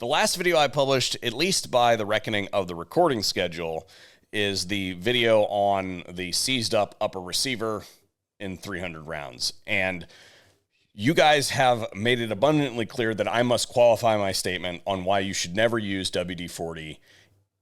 The last video I published, at least by the reckoning of the recording schedule, is the video on the seized up upper receiver in 300 rounds. And you guys have made it abundantly clear that I must qualify my statement on why you should never use WD-40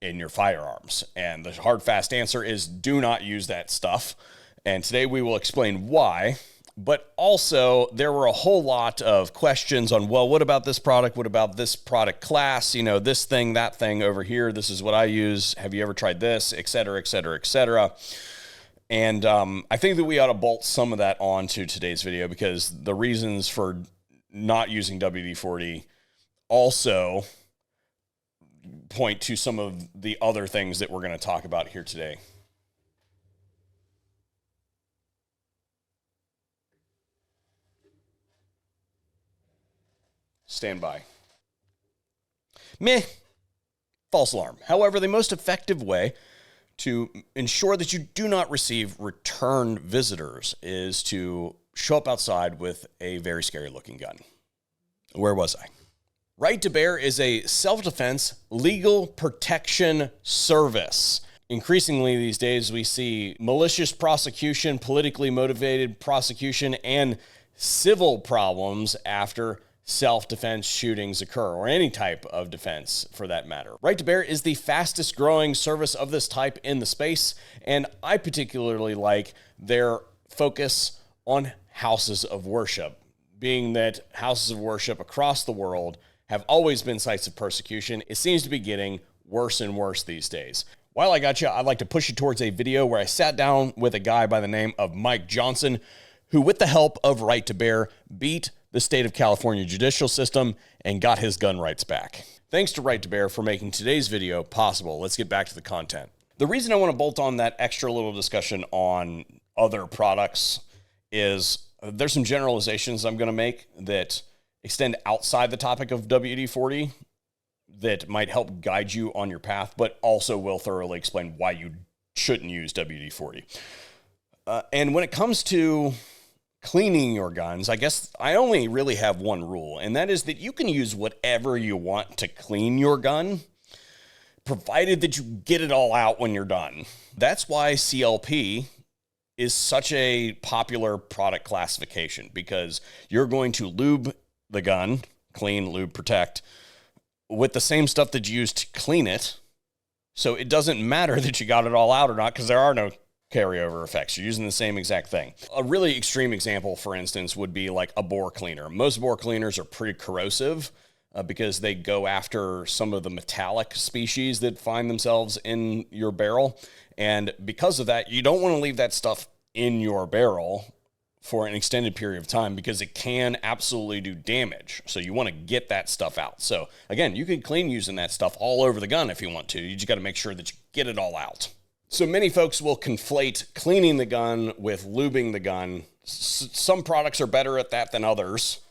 in your firearms. And the hard, fast answer is do not use that stuff. And today we will explain why. But also, there were a whole lot of questions on, well, what about this product? What about this product class? You know, this thing, that thing over here. This is what I use. Have you ever tried this? Et cetera, et cetera, et cetera. And I think that we ought to bolt some of that onto today's video because the reasons for not using WD-40 also point to some of the other things that we're going to talk about here today. Stand by. Meh. False alarm. However, the most effective way to ensure that you do not receive return visitors is to show up outside with a very scary looking gun. Where was I? Right to Bear is a self-defense legal protection service. Increasingly these days, we see malicious prosecution, politically motivated prosecution, and civil problems after self-defense shootings occur, or any type of defense for that matter. Right to Bear is the fastest growing service of this type in the space, and I particularly like their focus on houses of worship, being that houses of worship across the world have always been sites of persecution. It seems to be getting worse and worse these days. While I got you, I'd like to push you towards a video where I sat down with a guy by the name of Mike Johnson, who with the help of Right to Bear beat the state of California judicial system and got his gun rights back. Thanks to Right to Bear for making today's video possible. Let's get back to the content. The reason I want to bolt on that extra little discussion on other products is there's some generalizations I'm going to make that extend outside the topic of WD-40 that might help guide you on your path, but also will thoroughly explain why you shouldn't use WD-40. And when it comes to cleaning your guns, I guess I only really have one rule, and that is that you can use whatever you want to clean your gun, provided that you get it all out when you're done. That's why CLP is such a popular product classification, because you're going to lube the gun, clean, lube, protect, with the same stuff that you use to clean it. So it doesn't matter that you got it all out or not, because there are no carryover effects. You're using the same exact thing. A really extreme example, for instance, would be like a bore cleaner. Most bore cleaners are pretty corrosive because they go after some of the metallic species that find themselves in your barrel. And because of that, you don't want to leave that stuff in your barrel for an extended period of time because it can absolutely do damage. So you want to get that stuff out. So again, you can clean using that stuff all over the gun if you want to. You just got to make sure that you get it all out. So many folks will conflate cleaning the gun with lubing the gun. Some products are better at that than others,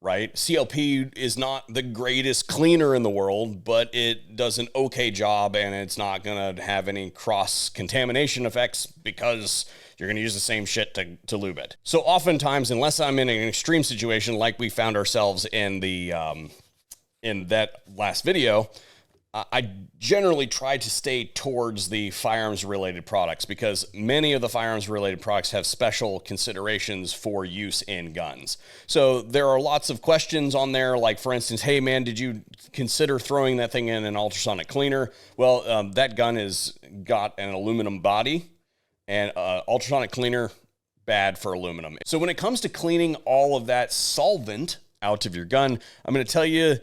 right? CLP is not the greatest cleaner in the world, but it does an okay job, and it's not going to have any cross-contamination effects because you're going to use the same shit to lube it. So oftentimes, unless I'm in an extreme situation like we found ourselves in that last video, I generally try to stay towards the firearms-related products because many of the firearms-related products have special considerations for use in guns. So there are lots of questions on there, like, for instance, hey, man, did you consider throwing that thing in an ultrasonic cleaner? Well, that gun has got an aluminum body, and ultrasonic cleaner, bad for aluminum. So when it comes to cleaning all of that solvent out of your gun, I'm going to tell you,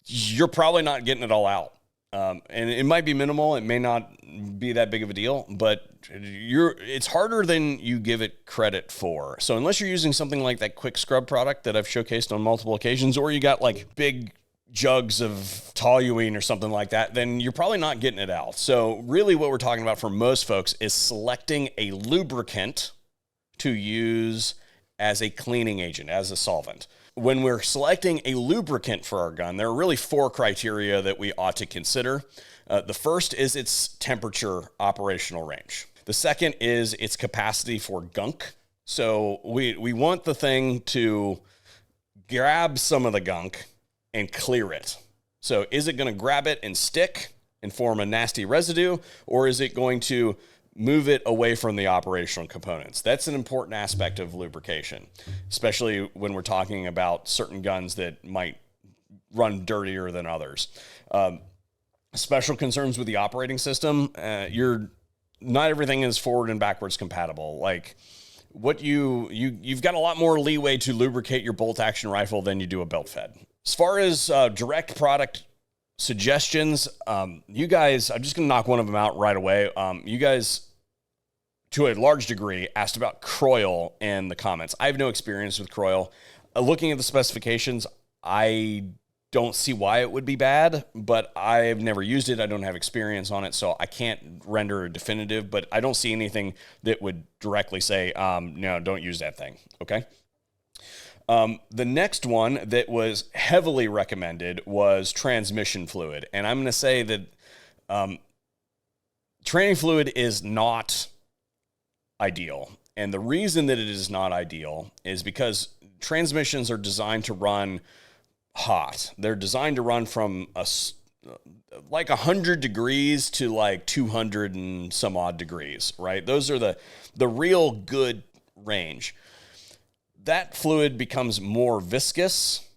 you're probably not getting it all out. And it might be minimal. It may not be that big of a deal, but it's harder than you give it credit for. So unless you're using something like that quick scrub product that I've showcased on multiple occasions, or you got like big jugs of toluene or something like that, then you're probably not getting it out. So really what we're talking about for most folks is selecting a lubricant to use as a cleaning agent, as a solvent. When we're selecting a lubricant for our gun, there are really 4 criteria that we ought to consider. The first is its temperature operational range. The second is its capacity for gunk. So we want the thing to grab some of the gunk and clear it. So is it going to grab it and stick and form a nasty residue, or is it going to move it away from the operational components? That's an important aspect of lubrication, especially when we're talking about certain guns that might run dirtier than others. Special concerns with the operating system, not everything is forward and backwards compatible. Like what you've got a lot more leeway to lubricate your bolt action rifle than you do a belt fed. As far as direct product suggestions, you guys, I'm just going to knock one of them out right away. You guys, to a large degree, asked about Croyle in the comments. I have no experience with Croyle. Looking at the specifications, I don't see why it would be bad, but I've never used it. I don't have experience on it, so I can't render a definitive, but I don't see anything that would directly say, no, don't use that thing, okay? The next one that was heavily recommended was transmission fluid. And I'm going to say that training fluid is not ideal. And the reason that it is not ideal is because transmissions are designed to run hot. They're designed to run from like 100 degrees to like 200 and some odd degrees, right? Those are the real good range. That fluid becomes more viscous,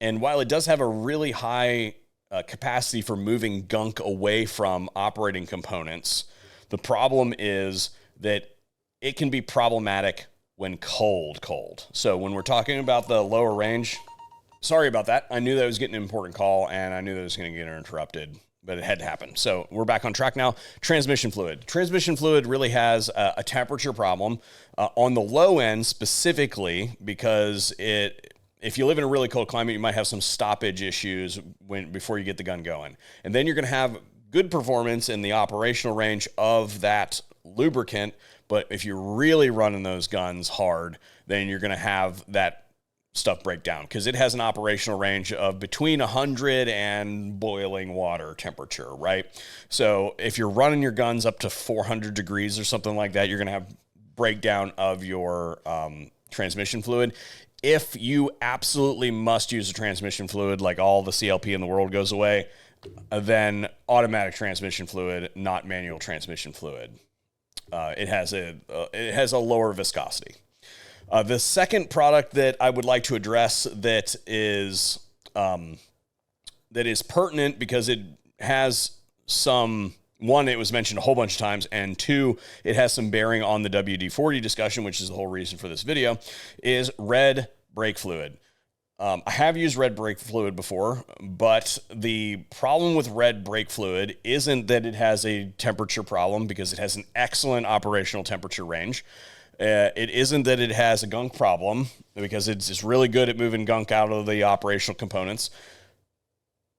and while it does have a really high capacity for moving gunk away from operating components, the problem is that it can be problematic when cold. So when we're talking about the lower range, sorry about that. I knew that I was getting an important call, and I knew that I was going to get interrupted, but it had to happen. So we're back on track now. Transmission fluid. Transmission fluid really has a temperature problem on the low end specifically because if you live in a really cold climate, you might have some stoppage issues before you get the gun going. And then you're going to have good performance in the operational range of that lubricant. But if you're really running those guns hard, then you're going to have that stuff break down because it has an operational range of between 100 and boiling water temperature, right? So if you're running your guns up to 400 degrees or something like that, you're going to have breakdown of your transmission fluid. If you absolutely must use a transmission fluid, like all the CLP in the world goes away, then automatic transmission fluid, not manual transmission fluid. It has a lower viscosity. The second product that I would like to address that is pertinent because it has some, one, it was mentioned a whole bunch of times, and two, it has some bearing on the WD-40 discussion, which is the whole reason for this video, is red brake fluid. I have used red brake fluid before, but the problem with red brake fluid isn't that it has a temperature problem because it has an excellent operational temperature range. It isn't that it has a gunk problem because it's really good at moving gunk out of the operational components.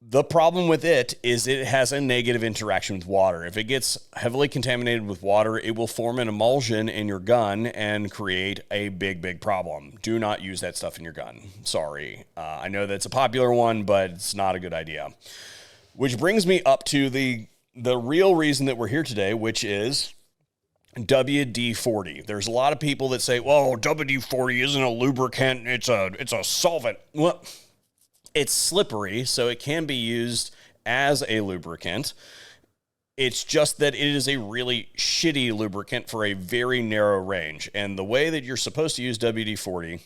The problem with it is it has a negative interaction with water. If it gets heavily contaminated with water, it will form an emulsion in your gun and create a big problem. Do not use that stuff in your gun. Sorry. I know that's a popular one, but it's not a good idea. Which brings me up to the real reason that we're here today, which is WD-40. There's a lot of people that say, well, WD-40 isn't a lubricant, it's a solvent. Well, it's slippery, so it can be used as a lubricant. It's just that it is a really shitty lubricant for a very narrow range. And the way that you're supposed to use WD-40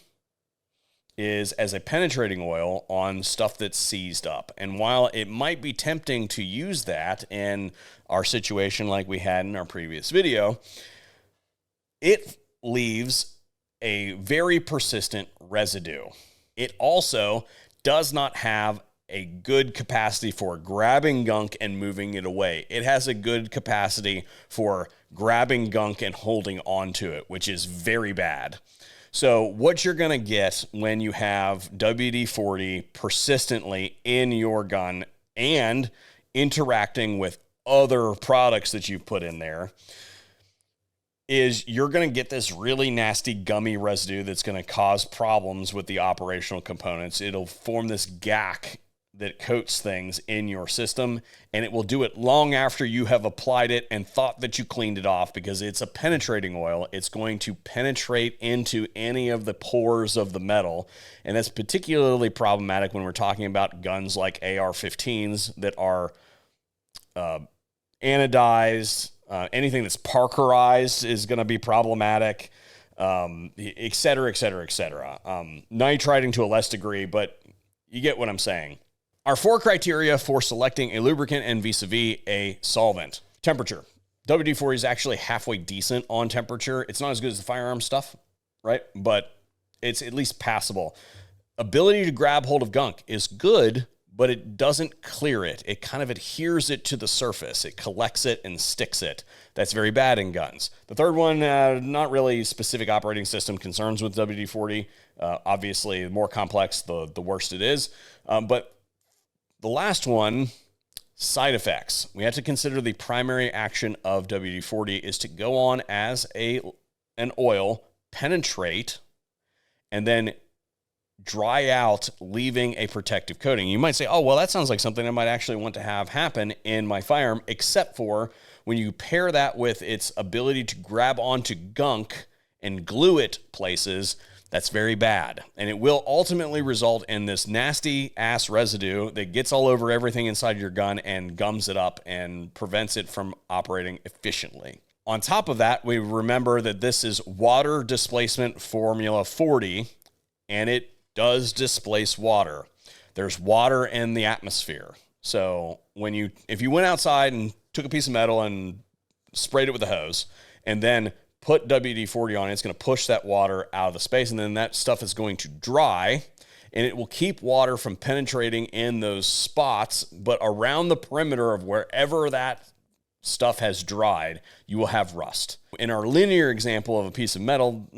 is as a penetrating oil on stuff that's seized up. And while it might be tempting to use that in our situation like we had in our previous video, it leaves a very persistent residue. It also does not have a good capacity for grabbing gunk and moving it away. It has a good capacity for grabbing gunk and holding onto it, which is very bad. So what you're going to get when you have WD-40 persistently in your gun and interacting with other products that you've put in there is you're going to get this really nasty gummy residue that's going to cause problems with the operational components. It'll form this gack that coats things in your system, and it will do it long after you have applied it and thought that you cleaned it off, because it's a penetrating oil. It's going to penetrate into any of the pores of the metal, and that's particularly problematic when we're talking about guns like AR-15s that are anodized. Anything that's Parkerized is going to be problematic, et cetera, et cetera, et cetera. Nitriding to a less degree, but you get what I'm saying. Our 4 criteria for selecting a lubricant and vis-a-vis a solvent. Temperature. WD-40 is actually halfway decent on temperature. It's not as good as the firearm stuff, right? But it's at least passable. Ability to grab hold of gunk is good, but it doesn't clear it. It kind of adheres it to the surface. It collects it and sticks it. That's very bad in guns. The third one, not really specific operating system concerns with WD-40. Obviously, the more complex, the worse it is. But the last one, side effects. We have to consider the primary action of WD-40 is to go on as an oil, penetrate, and then dry out, leaving a protective coating. You might say, oh, well, that sounds like something I might actually want to have happen in my firearm, except for when you pair that with its ability to grab onto gunk and glue it places. That's very bad. And it will ultimately result in this nasty ass residue that gets all over everything inside your gun and gums it up and prevents it from operating efficiently. On top of that, we remember that this is water displacement formula 40, and it does displace water. There's water in the atmosphere. So if you went outside and took a piece of metal and sprayed it with a hose and then put WD-40 on it, it's going to push that water out of the space, and then that stuff is going to dry, and it will keep water from penetrating in those spots, but around the perimeter of wherever that stuff has dried, you will have rust. In our linear example of a piece of metal,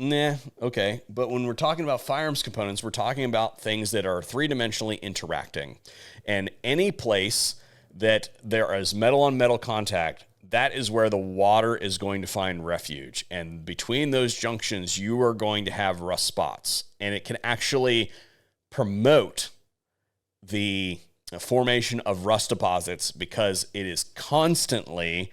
okay. But when we're talking about firearms components, we're talking about things that are three-dimensionally interacting. And any place that there is metal-on-metal contact, that is where the water is going to find refuge. And between those junctions, you are going to have rust spots. And it can actually promote the formation of rust deposits because it is constantly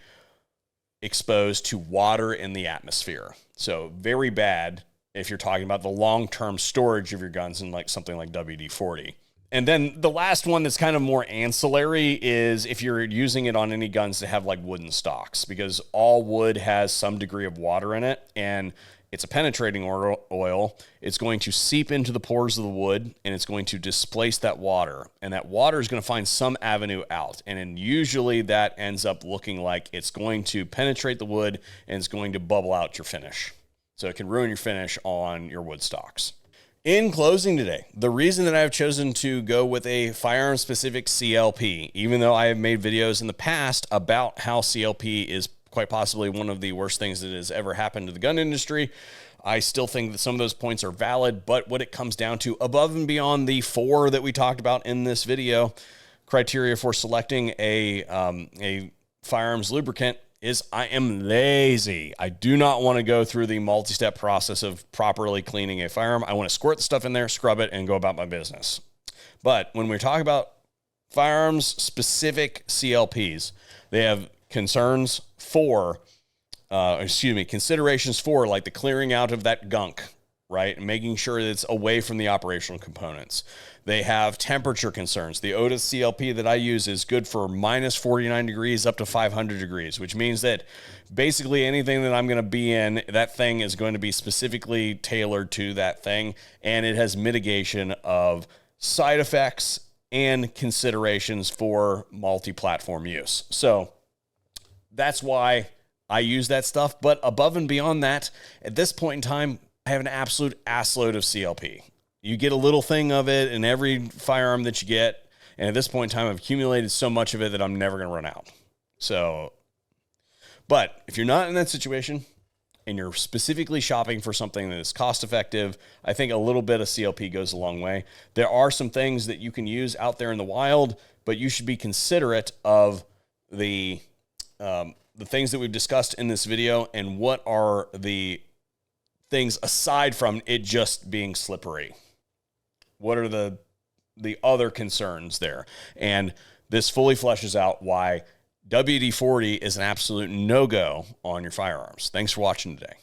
exposed to water in the atmosphere. So very bad if you're talking about the long-term storage of your guns in like something like WD-40. And then the last one that's kind of more ancillary is if you're using it on any guns that have like wooden stocks, because all wood has some degree of water in it, and it's a penetrating oil. It's going to seep into the pores of the wood, and it's going to displace that water. And that water is going to find some avenue out. And then usually that ends up looking like it's going to penetrate the wood and it's going to bubble out your finish. So it can ruin your finish on your wood stocks. In closing today, the reason that I've chosen to go with a firearm-specific CLP, even though I have made videos in the past about how CLP is quite possibly one of the worst things that has ever happened to the gun industry, I still think that some of those points are valid. But what it comes down to, above and beyond the 4 that we talked about in this video, criteria for selecting a firearms lubricant, is I am lazy. I do not want to go through the multi-step process of properly cleaning a firearm. I want to squirt the stuff in there, scrub it, and go about my business. But when we're talking about firearms-specific CLPs, they have considerations for like the clearing out of that gunk, right? And making sure that it's away from the operational components. They have temperature concerns. The Otis CLP that I use is good for minus 49 degrees up to 500 degrees, which means that basically anything that I'm going to be in, that thing is going to be specifically tailored to that thing. And it has mitigation of side effects and considerations for multi-platform use. So that's why I use that stuff. But above and beyond that, at this point in time, I have an absolute assload of CLP. You get a little thing of it in every firearm that you get. And at this point in time, I've accumulated so much of it that I'm never going to run out. So, but if you're not in that situation and you're specifically shopping for something that is cost effective, I think a little bit of CLP goes a long way. There are some things that you can use out there in the wild, but you should be considerate of the things that we've discussed in this video and what are the things aside from it just being slippery. What are the the other concerns there. And this fully fleshes out why WD-40 is an absolute no-go on your firearms. Thanks for watching today.